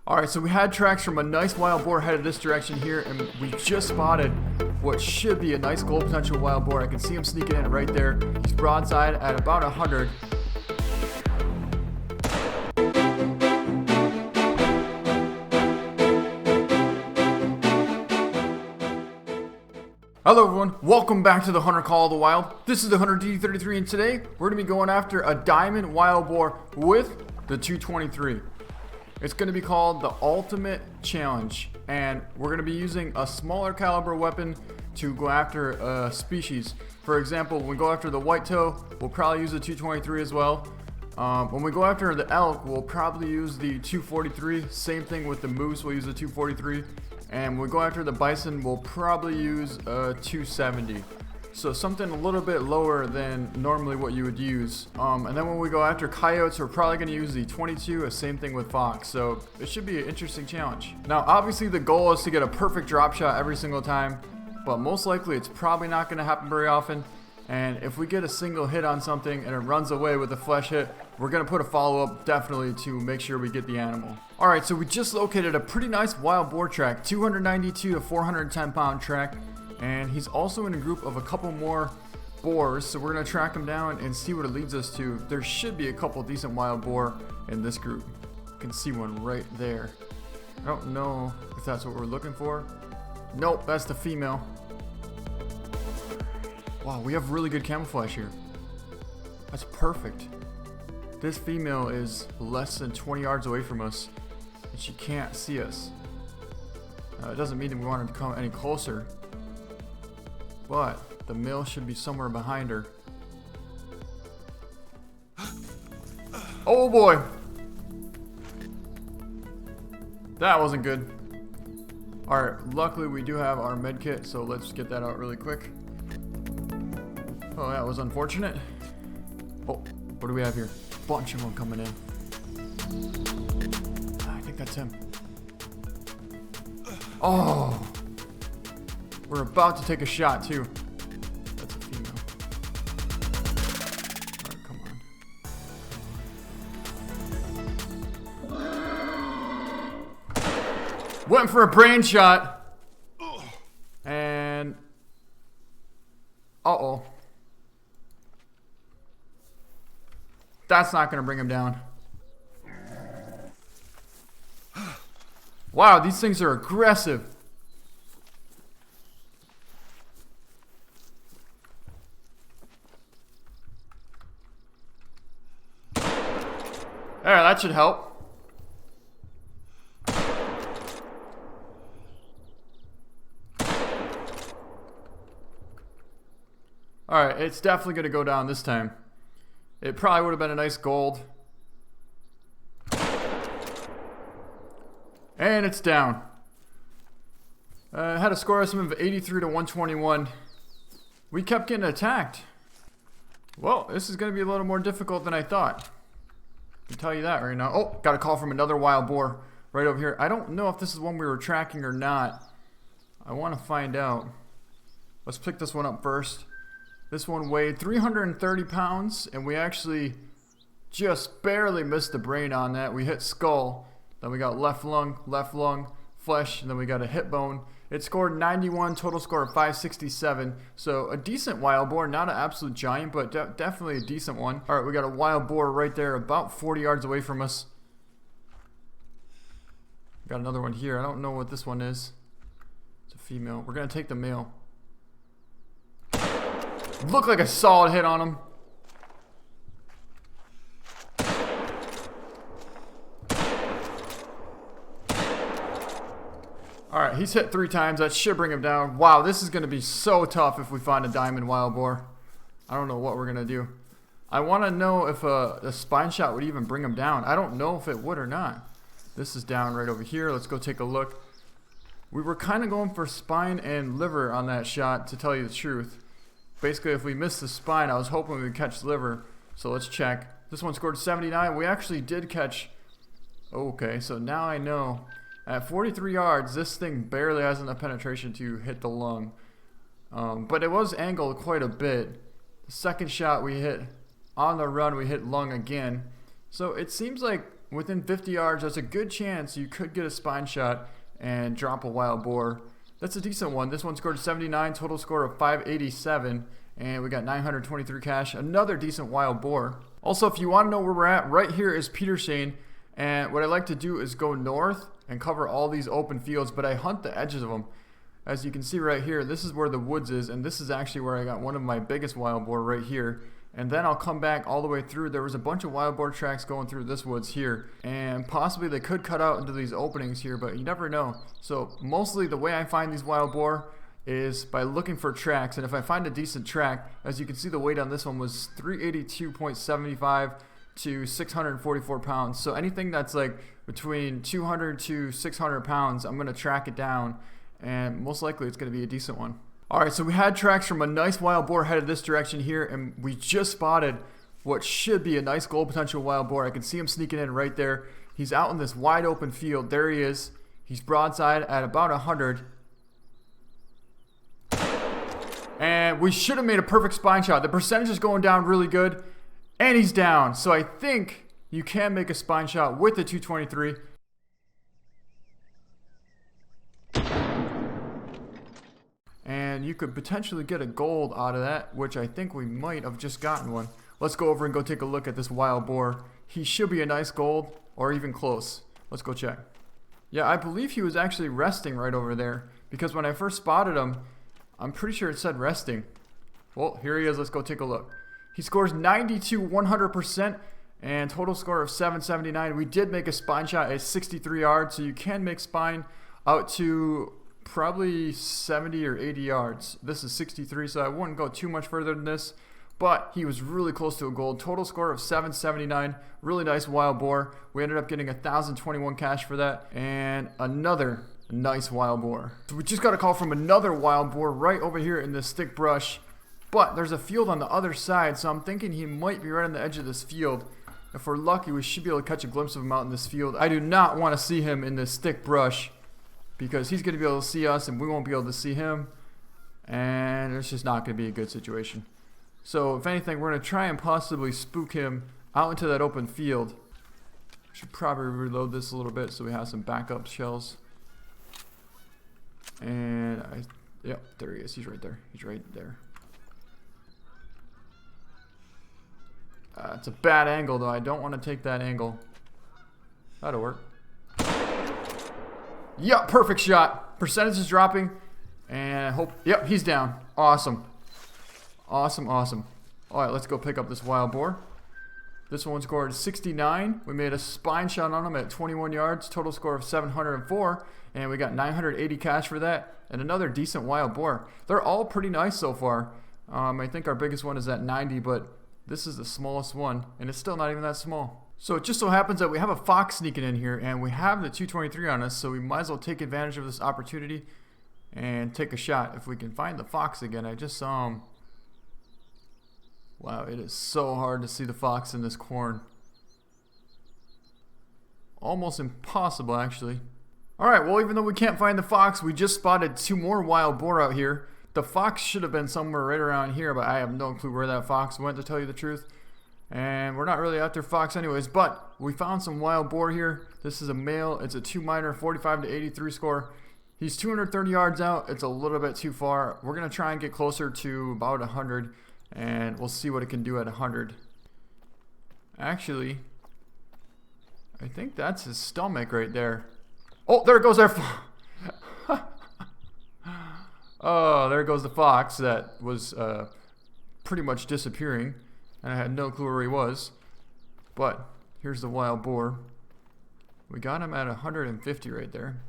Alright, so we had tracks from a nice wild boar headed this direction here, and we just spotted what should be a nice gold potential wild boar. I can see him sneaking in right there. He's broadside at about 100. Hello everyone, welcome back to the Hunter Call of the Wild. This is the Hunter D33, and today we're going to be going after a Diamond Wild Boar with the 223. It's going to be called the Ultimate Challenge, and we're going to be using a smaller caliber weapon to go after a species. For example, when we go after the whitetail, we'll probably use the 223 as well. When we go after the elk, we'll probably use the 243. Same thing with the moose, we'll use the 243. And when we go after the bison, we'll probably use a 270. So something a little bit lower than normally what you would use. And then when we go after coyotes, we're probably going to use the 22. Same thing with fox. So it should be an interesting challenge. Now, obviously the goal is to get a perfect drop shot every single time, but most likely it's probably not going to happen very often. And if we get a single hit on something and it runs away with a flesh hit, we're going to put a follow-up definitely to make sure we get the animal. Alright, so we just located a pretty nice wild boar track, 292 to 410 pound track. And he's also in a group of a couple more boars, so we're going to track him down and see what it leads us to. There should be a couple decent wild boar in this group. You can see one right there. I don't know if that's what we're looking for. Nope, that's the female. Wow, we have really good camouflage here. That's perfect. This female is less than 20 yards away from us, and she can't see us. It doesn't mean that we want her to come any closer, but the male should be somewhere behind her. Oh boy! That wasn't good. Alright, luckily we do have our med kit, so let's get that out really quick. Oh, that was unfortunate. Oh, what do we have here? Bunch of them coming in. I think that's him. Oh! We're about to take a shot, too. That's a female. Alright, come on. Went for a brain shot. And... uh-oh. That's not going to bring him down. Wow, these things are aggressive. There, that should help. Alright, it's definitely going to go down this time. It probably would have been a nice gold. And it's down. Had a score estimate of 83 to 121. We kept getting attacked. Well, this is going to be a little more difficult than I thought. I can tell you that right now. Oh, got a call from another wild boar right over here. I don't know if this is one we were tracking or not. I want to find out. Let's pick this one up first. This one weighed 330 pounds, and we actually just barely missed the brain on that. We hit skull, then we got left lung, flesh, and then we got a hip bone. It scored 91, total score of 567. So a decent wild boar, not an absolute giant, but definitely a decent one. All right, we got a wild boar right there, about 40 yards away from us. Got another one here. I don't know what this one is. It's a female. We're gonna take the male. Looked like a solid hit on him. Alright, he's hit 3 times. That should bring him down. Wow, this is going to be so tough if we find a Diamond Wild Boar. I don't know what we're going to do. I want to know if a spine shot would even bring him down. I don't know if it would or not. This is down right over here. Let's go take a look. We were kind of going for spine and liver on that shot, to tell you the truth. Basically, if we missed the spine, I was hoping we would catch the liver. So let's check. This one scored 79. We actually did catch... Okay, so now I know. At 43 yards, this thing barely has enough penetration to hit the lung. But it was angled quite a bit. The second shot we hit on the run, we hit lung again. So it seems like within 50 yards, there's a good chance you could get a spine shot and drop a wild boar. That's a decent one. This one scored 79, total score of 587, and we got 923 cash. Another decent wild boar. Also, if you want to know where we're at, right here is Petershane, and what I like to do is go north and cover all these open fields, but I hunt the edges of them. As you can see right here, this is where the woods is, and this is actually where I got one of my biggest wild boar right here. And then I'll come back all the way through. There was a bunch of wild boar tracks going through this woods here, and possibly they could cut out into these openings here, but you never know. So mostly the way I find these wild boar is by looking for tracks, and if I find a decent track, as you can see, the weight on this one was 382.75 to 644 pounds. So anything that's like between 200 to 600 pounds, I'm going to track it down, and most likely it's going to be a decent one. Alright, so we had tracks from a nice wild boar headed this direction here, and we just spotted what should be a nice gold potential wild boar. I can see him sneaking in right there. He's out in this wide open field. There he is. He's broadside at about 100. And we should have made a perfect spine shot. The percentage is going down really good, and he's down. So I think you can make a spine shot with the 223. And you could potentially get a gold out of that, which I think we might have just gotten one. Let's go over and go take a look at this wild boar. He should be a nice gold, or even close. Let's go check. Yeah, I believe he was actually resting right over there, because when I first spotted him, I'm pretty sure it said resting. Well, here he is. Let's go take a look. He scores 92 100% and total score of 779. We did make a spine shot at 63 yards, so you can make spine out to probably 70 or 80 yards. This is 63, so I wouldn't go too much further than this, but he was really close to a gold. Total score of 779. Really nice wild boar. We ended up getting 1,021 cash for that, and another nice wild boar. So we just got a call from another wild boar right over here in this thick brush, but there's a field on the other side, so I'm thinking he might be right on the edge of this field. If we're lucky, we should be able to catch a glimpse of him out in this field. I do not want to see him in this thick brush, because he's going to be able to see us and we won't be able to see him, and it's just not going to be a good situation. So if anything, we're going to try and possibly spook him out into that open field. Should probably reload this a little bit so we have some backup shells. And yep, there he is. He's right there. He's right there. It's a bad angle though. I don't want to take that angle. That'll work. Yep, perfect shot. Percentage is dropping. And hope, yep, he's down. Awesome. Awesome, awesome. Alright, let's go pick up this wild boar. This one scored 69. We made a spine shot on him at 21 yards. Total score of 704. And we got 980 cash for that. And another decent wild boar. They're all pretty nice so far. I think our biggest one is at 90, but this is the smallest one. And it's still not even that small. So it just so happens that we have a fox sneaking in here, and we have the 223 on us, so we might as well take advantage of this opportunity and take a shot. If we can find the fox again. I just saw him. Wow, it is so hard to see the fox in this corn. Almost impossible, actually. Alright, well, even though we can't find the fox, we just spotted 2 more wild boar out here. The fox should have been somewhere right around here, but I have no clue where that fox went, to tell you the truth. And we're not really after fox anyways, but we found some wild boar here. This is a male. It's a 2 minor, 45 to 83 score. He's 230 yards out. It's a little bit too far. We're going to try and get closer to about 100, and we'll see what it can do at 100. Actually, I think that's his stomach right there. Oh, there goes our oh, there goes the fox that was pretty much disappearing. And I had no clue where he was. But here's the wild boar. We got him at 150 right there.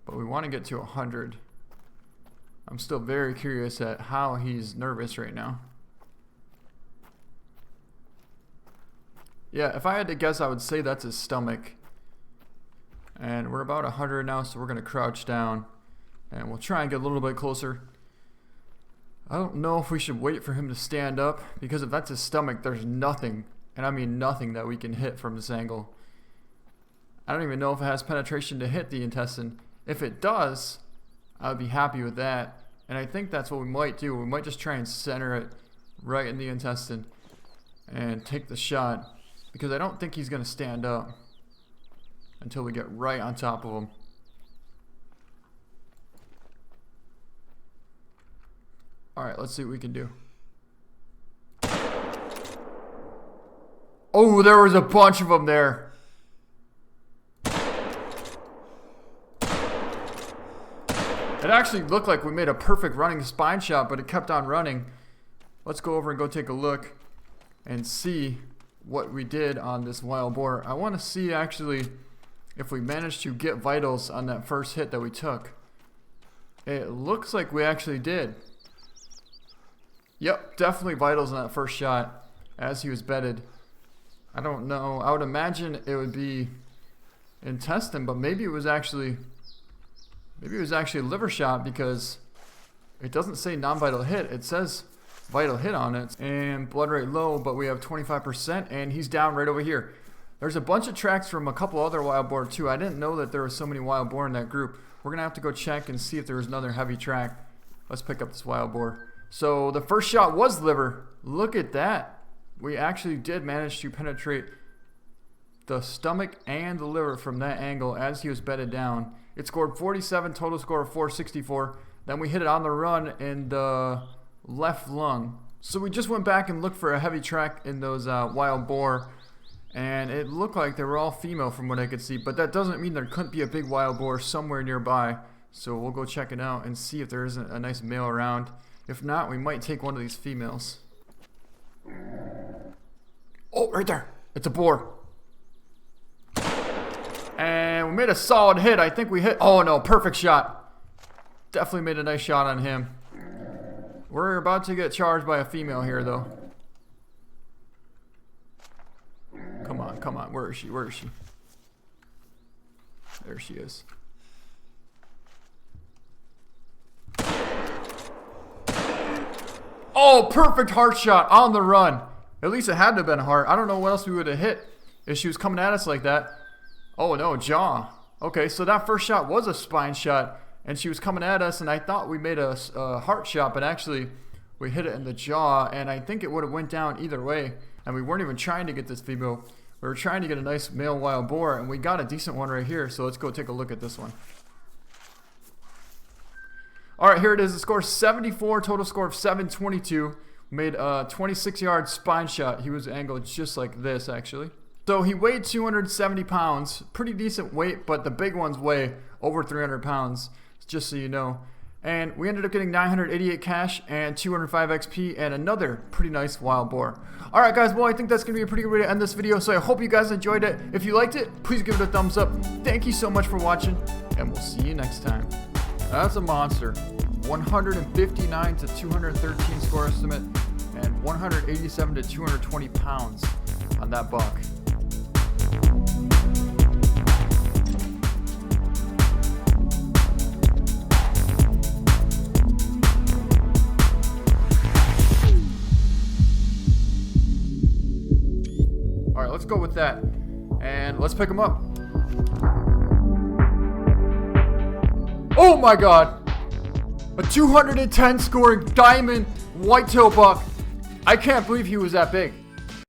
But we want to get to 100. I'm still very curious at how he's nervous right now. Yeah, if I had to guess, I would say that's his stomach. And we're about 100 now, so we're going to crouch down. And we'll try and get a little bit closer. I don't know if we should wait for him to stand up, because if that's his stomach, there's nothing, and I mean nothing, that we can hit from this angle. I don't even know if it has penetration to hit the intestine. If it does, I would be happy with that, and I think that's what we might do. We might just try and center it right in the intestine and take the shot. because I don't think he's going to stand up until we get right on top of him. Alright, let's see what we can do. Oh, there was a bunch of them there. It actually looked like we made a perfect running spine shot, but it kept on running. Let's go over and go take a look and see what we did on this wild boar. I want to see actually if we managed to get vitals on that first hit that we took. It looks like we actually did. Yep, definitely vitals on that first shot as he was bedded. I don't know. I would imagine it would be intestine, but maybe it was actually a liver shot because it doesn't say non-vital hit. It says vital hit on it. And blood rate low, but we have 25%, and he's down right over here. There's a bunch of tracks from a couple other wild boar too. I didn't know that there were so many wild boar in that group. We're gonna have to go check and see if there was another heavy track. Let's pick up this wild boar. So the first shot was liver. Look at that. We actually did manage to penetrate the stomach and the liver from that angle as he was bedded down. It scored 47, total score of 464. Then we hit it on the run in the left lung. So we just went back and looked for a heavy track in those wild boar, and it looked like they were all female from what I could see, but that doesn't mean there couldn't be a big wild boar somewhere nearby. So we'll go check it out and see if there isn't a nice male around. If not, we might take one of these females. Oh, right there. It's a boar. And we made a solid hit. I think we hit. Oh, no. Perfect shot. Definitely made a nice shot on him. We're about to get charged by a female here, though. Come on. Come on. Where is she? Where is she? There she is. Oh, perfect heart shot on the run. At least it had to have been a heart. I don't know what else we would have hit if she was coming at us like that. Oh, no, jaw. Okay, so that first shot was a spine shot, and she was coming at us, and I thought we made a heart shot, but actually we hit it in the jaw, and I think it would have went down either way, and we weren't even trying to get this female. We were trying to get a nice male wild boar, and we got a decent one right here, so let's go take a look at this one. Alright, here it is. The score is 74, total score of 722. Made a 26-yard spine shot. He was angled just like this, actually. So he weighed 270 pounds. Pretty decent weight, but the big ones weigh over 300 pounds, just so you know. And we ended up getting 988 cash and 205 XP and another pretty nice wild boar. Alright guys, well I think that's going to be a pretty good way to end this video, so I hope you guys enjoyed it. If you liked it, please give it a thumbs up. Thank you so much for watching, and we'll see you next time. That's a monster. 159 to 213 score estimate and 187 to 220 pounds on that buck. All right, let's go with that and let's pick him up. Oh my God. A 210 scoring diamond whitetail buck. I can't believe he was that big.